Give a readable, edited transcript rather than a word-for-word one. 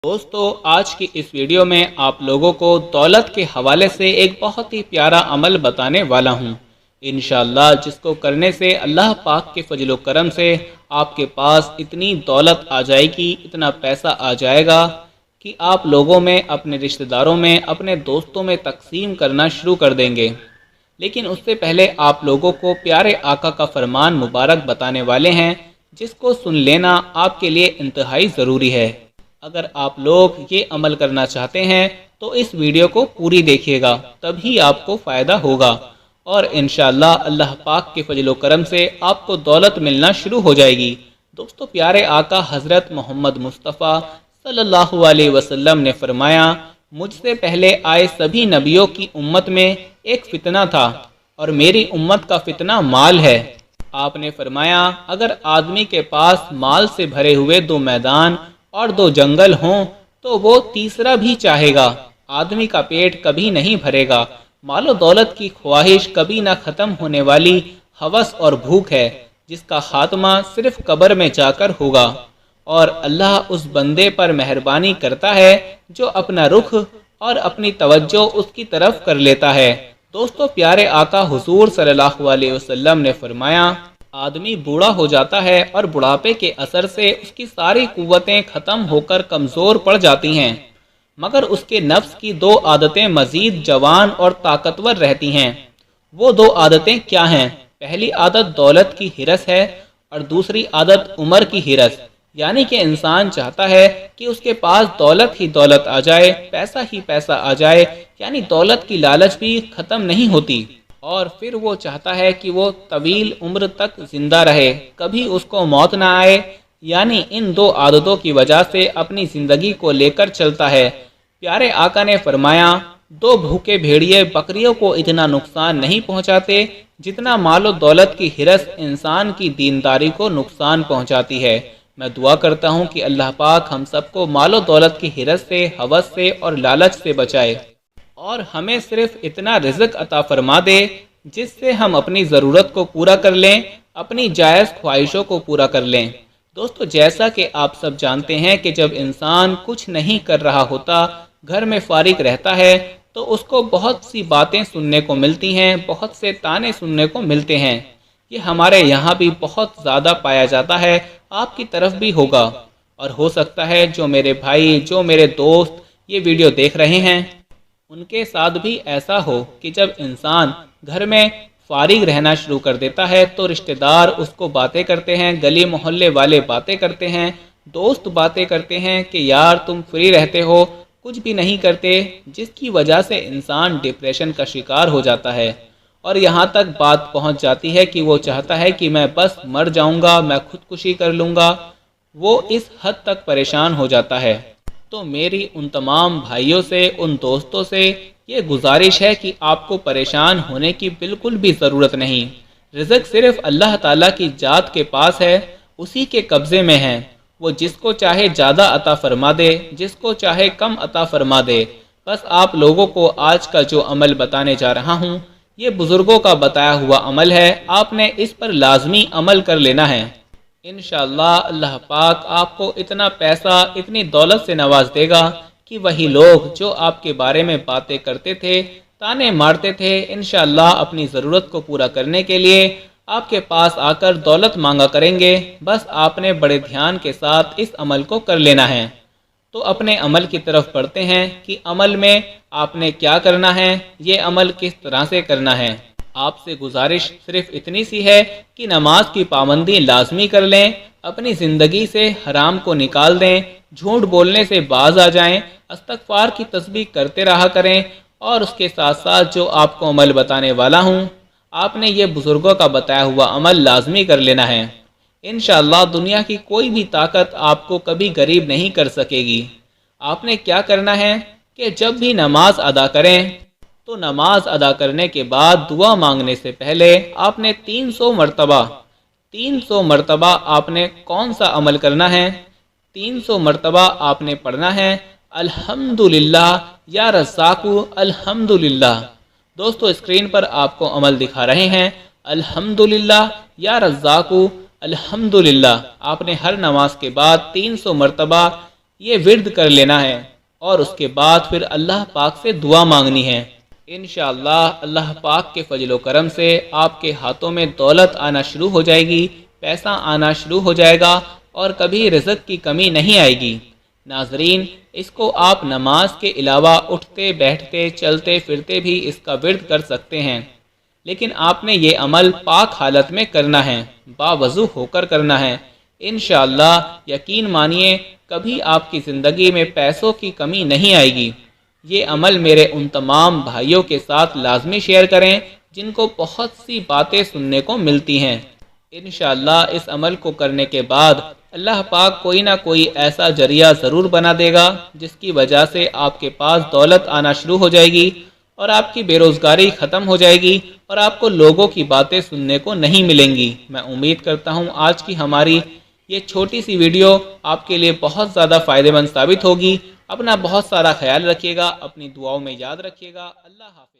دوستو آج کی اس ویڈیو میں آپ لوگوں کو دولت کے حوالے سے ایک بہت ہی پیارا عمل بتانے والا ہوں انشاءاللہ، جس کو کرنے سے اللہ پاک کے فضل و کرم سے آپ کے پاس اتنی دولت آ جائے گی، اتنا پیسہ آ جائے گا کہ آپ لوگوں میں، اپنے رشتہ داروں میں، اپنے دوستوں میں تقسیم کرنا شروع کر دیں گے۔ لیکن اس سے پہلے آپ لوگوں کو پیارے آقا کا فرمان مبارک بتانے والے ہیں، جس کو سن لینا آپ کے لیے انتہائی ضروری ہے۔ اگر آپ لوگ یہ عمل کرنا چاہتے ہیں تو اس ویڈیو کو پوری دیکھیے گا، تبھی آپ کو فائدہ ہوگا، اور انشاءاللہ اللہ پاک کے فضل و کرم سے آپ کو دولت ملنا شروع ہو جائے گی۔ دوستو، پیارے آقا حضرت محمد مصطفیٰ صلی اللہ علیہ وسلم نے فرمایا، مجھ سے پہلے آئے سبھی نبیوں کی امت میں ایک فتنہ تھا، اور میری امت کا فتنہ مال ہے۔ آپ نے فرمایا، اگر آدمی کے پاس مال سے بھرے ہوئے 2 میدان اور 2 جنگل ہوں تو وہ تیسرا بھی چاہے گا۔ آدمی کا پیٹ کبھی نہیں بھرے گا۔ مال و دولت کی خواہش کبھی نہ ختم ہونے والی ہوس اور بھوک ہے، جس کا خاتمہ صرف قبر میں جا کر ہوگا، اور اللہ اس بندے پر مہربانی کرتا ہے جو اپنا رخ اور اپنی توجہ اس کی طرف کر لیتا ہے۔ دوستو، پیارے آقا حضور صلی اللہ علیہ وسلم نے فرمایا، آدمی بوڑھا ہو جاتا ہے اور بڑھاپے کے اثر سے اس کی ساری قوتیں ختم ہو کر کمزور پڑ جاتی ہیں، مگر اس کے نفس کی 2 عادتیں مزید جوان اور طاقتور رہتی ہیں۔ وہ 2 عادتیں کیا ہیں؟ پہلی عادت دولت کی ہرس ہے، اور دوسری عادت عمر کی ہرس، یعنی کہ انسان چاہتا ہے کہ اس کے پاس دولت ہی دولت آ جائے، پیسہ ہی پیسہ آ جائے، یعنی دولت کی لالچ بھی ختم نہیں ہوتی، اور پھر وہ چاہتا ہے کہ وہ طویل عمر تک زندہ رہے، کبھی اس کو موت نہ آئے، یعنی ان 2 عادتوں کی وجہ سے اپنی زندگی کو لے کر چلتا ہے۔ پیارے آقا نے فرمایا، 2 بھوکے بھیڑیے بکریوں کو اتنا نقصان نہیں پہنچاتے جتنا مال و دولت کی ہرس انسان کی دینداری کو نقصان پہنچاتی ہے۔ میں دعا کرتا ہوں کہ اللہ پاک ہم سب کو مال و دولت کی ہرس سے، ہوس سے اور لالچ سے بچائے، اور ہمیں صرف اتنا رزق عطا فرما دے جس سے ہم اپنی ضرورت کو پورا کر لیں، اپنی جائز خواہشوں کو پورا کر لیں۔ دوستو، جیسا کہ آپ سب جانتے ہیں کہ جب انسان کچھ نہیں کر رہا ہوتا، گھر میں فارغ رہتا ہے، تو اس کو بہت سی باتیں سننے کو ملتی ہیں، بہت سے طعنے سننے کو ملتے ہیں۔ یہ ہمارے یہاں بھی بہت زیادہ پایا جاتا ہے، آپ کی طرف بھی ہوگا، اور ہو سکتا ہے جو میرے بھائی، جو میرے دوست یہ ویڈیو دیکھ رہے ہیں، ان کے ساتھ بھی ایسا ہو کہ جب انسان گھر میں فارغ رہنا شروع کر دیتا ہے تو رشتہ دار اس کو باتیں کرتے ہیں، گلی محلے والے باتیں کرتے ہیں، دوست باتیں کرتے ہیں کہ یار تم فری رہتے ہو، کچھ بھی نہیں کرتے، جس کی وجہ سے انسان ڈپریشن کا شکار ہو جاتا ہے، اور یہاں تک بات پہنچ جاتی ہے کہ وہ چاہتا ہے کہ میں بس مر جاؤں گا، میں خودکشی کر لوں گا، وہ اس حد تک پریشان ہو جاتا ہے۔ تو میری ان تمام بھائیوں سے، ان دوستوں سے یہ گزارش ہے کہ آپ کو پریشان ہونے کی بالکل بھی ضرورت نہیں۔ رزق صرف اللہ تعالیٰ کی ذات کے پاس ہے، اسی کے قبضے میں ہے۔ وہ جس کو چاہے زیادہ عطا فرما دے، جس کو چاہے کم عطا فرما دے۔ بس آپ لوگوں کو آج کا جو عمل بتانے جا رہا ہوں، یہ بزرگوں کا بتایا ہوا عمل ہے، آپ نے اس پر لازمی عمل کر لینا ہے۔ انشاءاللہ اللہ پاک آپ کو اتنا پیسہ، اتنی دولت سے نواز دے گا کہ وہی لوگ جو آپ کے بارے میں باتیں کرتے تھے، تانے مارتے تھے، انشاءاللہ اپنی ضرورت کو پورا کرنے کے لیے آپ کے پاس آ کر دولت مانگا کریں گے۔ بس آپ نے بڑے دھیان کے ساتھ اس عمل کو کر لینا ہے۔ تو اپنے عمل کی طرف بڑھتے ہیں کہ عمل میں آپ نے کیا کرنا ہے، یہ عمل کس طرح سے کرنا ہے۔ آپ سے گزارش صرف اتنی سی ہے کہ نماز کی پابندی لازمی کر لیں، اپنی زندگی سے حرام کو نکال دیں، جھوٹ بولنے سے باز آ جائیں، استغفار کی تسبیح کرتے رہا کریں، اور اس کے ساتھ ساتھ جو آپ کو عمل بتانے والا ہوں، آپ نے یہ بزرگوں کا بتایا ہوا عمل لازمی کر لینا ہے۔ انشاءاللہ دنیا کی کوئی بھی طاقت آپ کو کبھی غریب نہیں کر سکے گی۔ آپ نے کیا کرنا ہے کہ جب بھی نماز ادا کریں تو نماز ادا کرنے کے بعد دعا مانگنے سے پہلے آپ نے 300 مرتبہ آپ نے کون سا عمل کرنا ہے؟ 300 مرتبہ آپ نے پڑھنا ہے، الحمدللہ یا رزاق الحمدللہ۔ دوستو اسکرین پر آپ کو عمل دکھا رہے ہیں، الحمدللہ یا رزاق الحمدللہ۔ آپ نے ہر نماز کے بعد 300 مرتبہ یہ ورد کر لینا ہے اور اس کے بعد پھر اللہ پاک سے دعا مانگنی ہے۔ انشاءاللہ اللہ پاک کے فضل و کرم سے آپ کے ہاتھوں میں دولت آنا شروع ہو جائے گی، پیسہ آنا شروع ہو جائے گا اور کبھی رزق کی کمی نہیں آئے گی۔ ناظرین، اس کو آپ نماز کے علاوہ اٹھتے بیٹھتے چلتے پھرتے بھی اس کا ورد کر سکتے ہیں، لیکن آپ نے یہ عمل پاک حالت میں کرنا ہے، باوضو ہو کر کرنا ہے۔ انشاءاللہ یقین مانیے کبھی آپ کی زندگی میں پیسوں کی کمی نہیں آئے گی۔ یہ عمل میرے ان تمام بھائیوں کے ساتھ لازمی شیئر کریں جن کو بہت سی باتیں سننے کو ملتی ہیں۔ انشاءاللہ اس عمل کو کرنے کے بعد اللہ پاک کوئی نہ کوئی ایسا ذریعہ ضرور بنا دے گا جس کی وجہ سے آپ کے پاس دولت آنا شروع ہو جائے گی اور آپ کی بے روزگاری ختم ہو جائے گی اور آپ کو لوگوں کی باتیں سننے کو نہیں ملیں گی۔ میں امید کرتا ہوں آج کی ہماری یہ چھوٹی سی ویڈیو آپ کے لیے بہت زیادہ فائدہ مند ثابت ہوگی۔ اپنا بہت سارا خیال رکھیے گا، اپنی دعاؤں میں یاد رکھیے گا۔ اللہ حافظ۔